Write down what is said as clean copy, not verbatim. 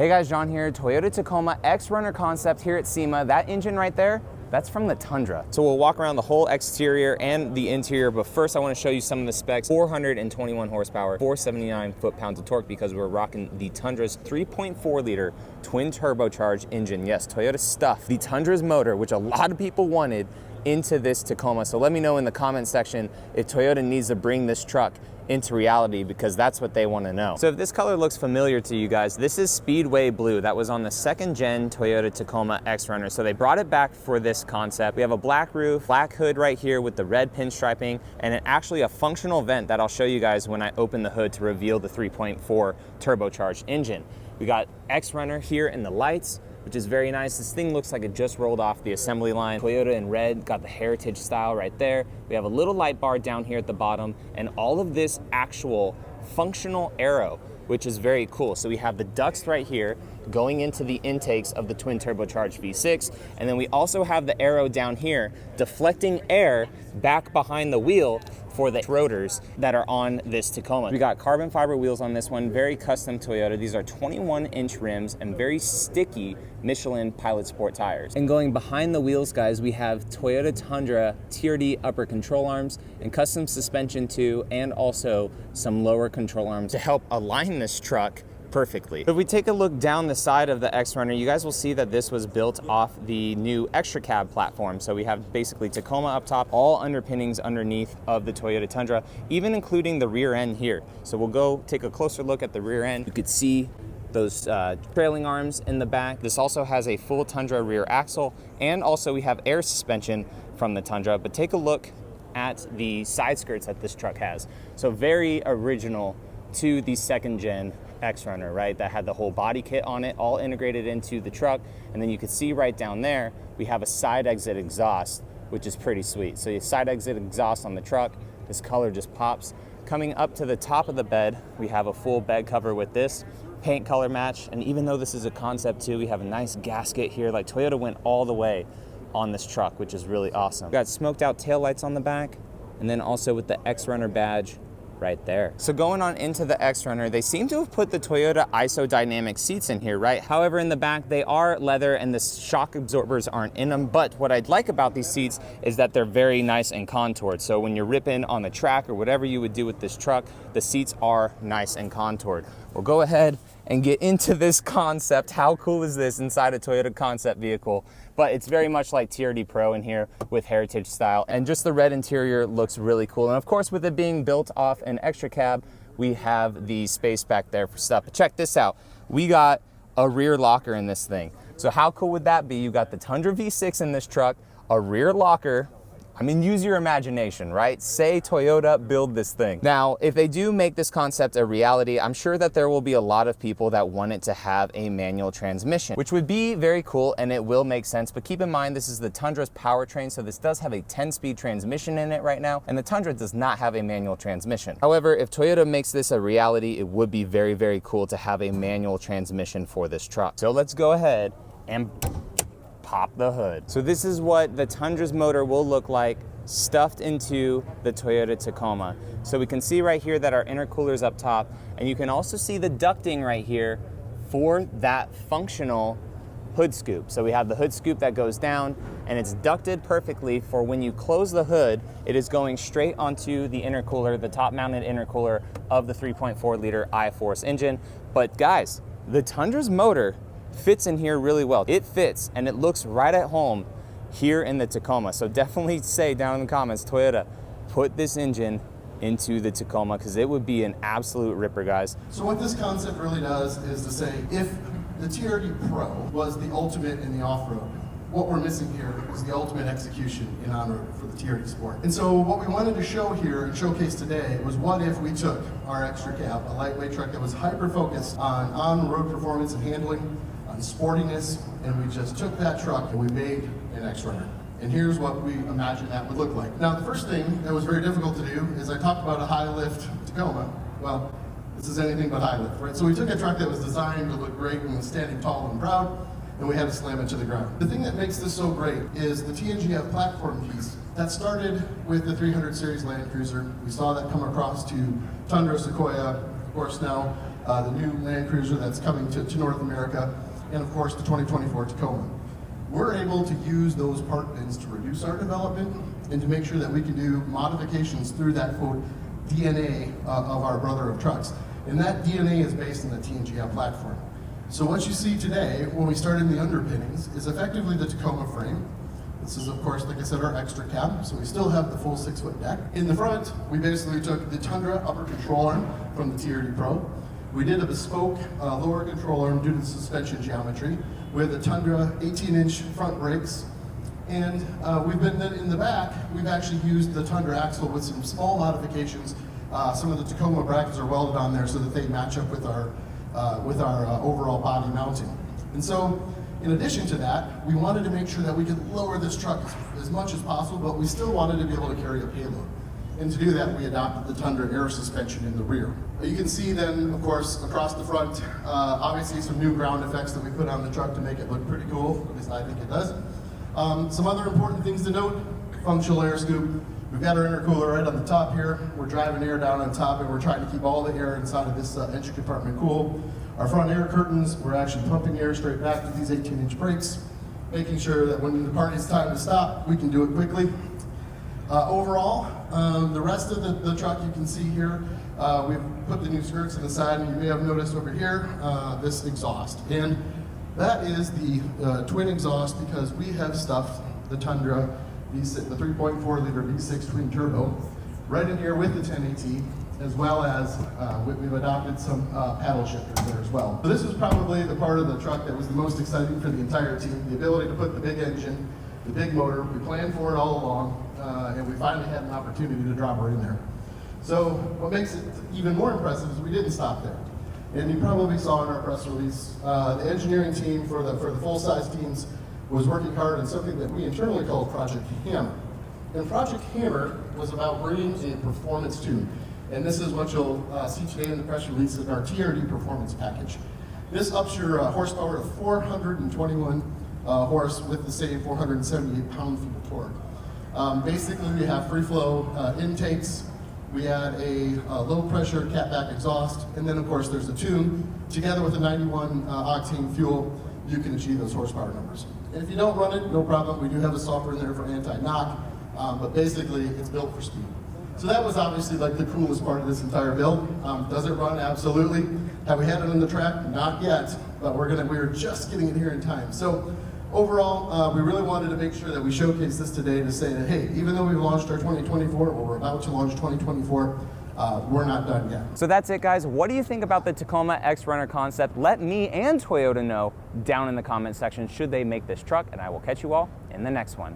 Hey guys, John here, Toyota Tacoma X-Runner concept here at SEMA. That engine right there, that's from the Tundra. So we'll walk around the whole exterior and the interior, but first I want to show you some of the specs. 421 horsepower, 479 foot-pounds of torque because we're rocking the Tundra's 3.4 liter twin turbocharged engine. Yes, Toyota stuffed the Tundra's motor, which a lot of people wanted, into this Tacoma. So let me know in the comment section if Toyota needs to bring this truck into reality, because that's what they want to know. So if this color looks familiar to you guys, this is Speedway Blue. That was on the second gen Toyota Tacoma X-Runner. So they brought it back for this concept. We have a black roof, black hood right here with the red pinstriping, and actually a functional vent that I'll show you guys when I open the hood to reveal the 3.4 turbocharged engine. We got X-Runner here in the lights, which is very nice. This thing looks like it just rolled off the assembly line. Toyota in red, got the heritage style right there. We have a little light bar down here at the bottom, and all of this actual functional aero, which is very cool. So we have the ducts right here going into the intakes of the twin turbocharged V6, and then we also have the aero down here deflecting air back behind the wheel for the rotors that are on this Tacoma. We got carbon fiber wheels on this one, very custom Toyota. These are 21-inch rims and very sticky Michelin Pilot Sport tires. And going behind the wheels, guys, we have Toyota Tundra TRD upper control arms and custom suspension too, and also some lower control arms to help align this truck perfectly. If we take a look down the side of the X-Runner, you guys will see that this was built off the new extra cab platform. So we have basically Tacoma up top, all underpinnings underneath of the Toyota Tundra, even including the rear end here. So we'll go take a closer look at the rear end. You could see those trailing arms in the back. This also has a full Tundra rear axle, and also we have air suspension from the Tundra. But take a look at the side skirts that this truck has. So very original to the second gen X-Runner, right? That had the whole body kit on it, all integrated into the truck. And then you can see right down there, we have a side exit exhaust, which is pretty sweet. So you side exit exhaust on the truck, this color just pops. Coming up to the top of the bed, we have a full bed cover with this paint color match. And even though this is a concept too, we have a nice gasket here. Like Toyota went all the way on this truck, which is really awesome. We got smoked out taillights on the back, and then also with the X-Runner badge right there. So going on into the X-Runner, they seem to have put the Toyota isodynamic seats in here, right? However, in the back, they are leather and the shock absorbers aren't in them. But what I'd like about these seats is that they're very nice and contoured. So when you're ripping on the track or whatever you would do with this truck, the seats are nice and contoured. We'll go ahead and get into this concept. How cool is this inside a Toyota concept vehicle? But it's very much like TRD Pro in here with heritage style, and just the red interior looks really cool. And of course, with it being built off an extra cab, we have the space back there for stuff. But check this out. We got a rear locker in this thing. So how cool would that be? You got the Tundra V6 in this truck, a rear locker. I mean, use your imagination, right? Say Toyota, build this thing. Now, if they do make this concept a reality, I'm sure that there will be a lot of people that want it to have a manual transmission, which would be very cool and it will make sense. But keep in mind, this is the Tundra's powertrain, so this does have a 10-speed transmission in it right now, and the Tundra does not have a manual transmission. However, if Toyota makes this a reality, it would be very, very cool to have a manual transmission for this truck. So let's go ahead and pop the hood. So this is what the Tundra's motor will look like stuffed into the Toyota Tacoma. So we can see right here that our intercooler's up top, and you can also see the ducting right here for that functional hood scoop. So we have the hood scoop that goes down, and it's ducted perfectly for when you close the hood, it is going straight onto the intercooler, the top mounted intercooler of the 3.4 liter iForce engine. But guys, the Tundra's motor fits in here really well. It fits and it looks right at home here in the Tacoma. So definitely say down in the comments, Toyota, put this engine into the Tacoma, because it would be an absolute ripper, guys. So what this concept really does is to say, if the TRD Pro was the ultimate in the off-road, what we're missing here is the ultimate execution in on-road for the TRD Sport. And so what we wanted to show here and showcase today was, what if we took our extra cab, a lightweight truck that was hyper-focused on-road performance and handling, on sportiness, and we just took that truck and we made an X-Runner. And here's what we imagine that would look like. Now, the first thing that was very difficult to do is I talked about a high-lift Tacoma. Well, this is anything but high-lift, right? So we took a truck that was designed to look great and was standing tall and proud, and we had to slam it to the ground. The thing that makes this so great is the TNGF platform piece. That started with the 300 series Land Cruiser. We saw that come across to Tundra, Sequoia, of course now the new Land Cruiser that's coming to North America, and of course the 2024 Tacoma. We're able to use those part bins to reduce our development and to make sure that we can do modifications through that, quote, DNA of our brother of trucks. And that DNA is based on the TNGM platform. So what you see today, when we start in the underpinnings, is effectively the Tacoma frame. This is, of course, like I said, our extra cab, so we still have the full 6-foot deck. In the front, we basically took the Tundra upper control arm from the TRD Pro. We did a bespoke lower control arm due to the suspension geometry with the Tundra 18-inch front brakes. And we've been in the back, we've actually used the Tundra axle with some small modifications. Some of the Tacoma brackets are welded on there so that they match up with our overall body mounting. And so, in addition to that, we wanted to make sure that we could lower this truck as much as possible, but we still wanted to be able to carry a payload. And to do that, we adopted the Tundra air suspension in the rear. You can see then, of course, across the front, obviously some new ground effects that we put on the truck to make it look pretty cool, at least I think it does. Some other important things to note: functional air scoop. We've got our intercooler right on the top here. We're driving air down on top, and we're trying to keep all the air inside of this engine compartment cool. Our front air curtains, we're actually pumping air straight back to these 18-inch brakes, making sure that when the party's time to stop, we can do it quickly. Overall, the rest of the truck you can see here, we've put the new skirts in the side, and you may have noticed over here, this exhaust. And that is the twin exhaust because we have stuffed the Tundra, the 3.4 liter V6 twin turbo right in here with the 10AT, as well as we've adopted some paddle shifters there as well. So this was probably the part of the truck that was the most exciting for the entire team, the ability to put the big engine, the big motor. We planned for it all along, and we finally had an opportunity to drop her in there. So what makes it even more impressive is we didn't stop there. And you probably saw in our press release, the engineering team for the full-size teams was working hard on something that we internally called Project Hammer. And Project Hammer was about bringing a performance tune. And this is what you'll see today in the press release in our TRD performance package. This ups your horsepower to 421 horse with the same 478 pound-feet of torque. Basically, we have free flow intakes. We add a low-pressure catback exhaust, and then, of course, there's a tune. Together with a 91 octane fuel, you can achieve those horsepower numbers. And if you don't run it, no problem. We do have a software in there for anti-knock, but basically, it's built for speed. So that was obviously like the coolest part of this entire build. Does it run? Absolutely. Have we had it on the track? Not yet, but we're just getting it here in time. So overall, we really wanted to make sure that we showcase this today to say that, hey, even though we've launched our 2024, or we're about to launch 2024, we're not done yet. So that's it, guys. What do you think about the Tacoma X-Runner concept? Let me and Toyota know down in the comment section should they make this truck, and I will catch you all in the next one.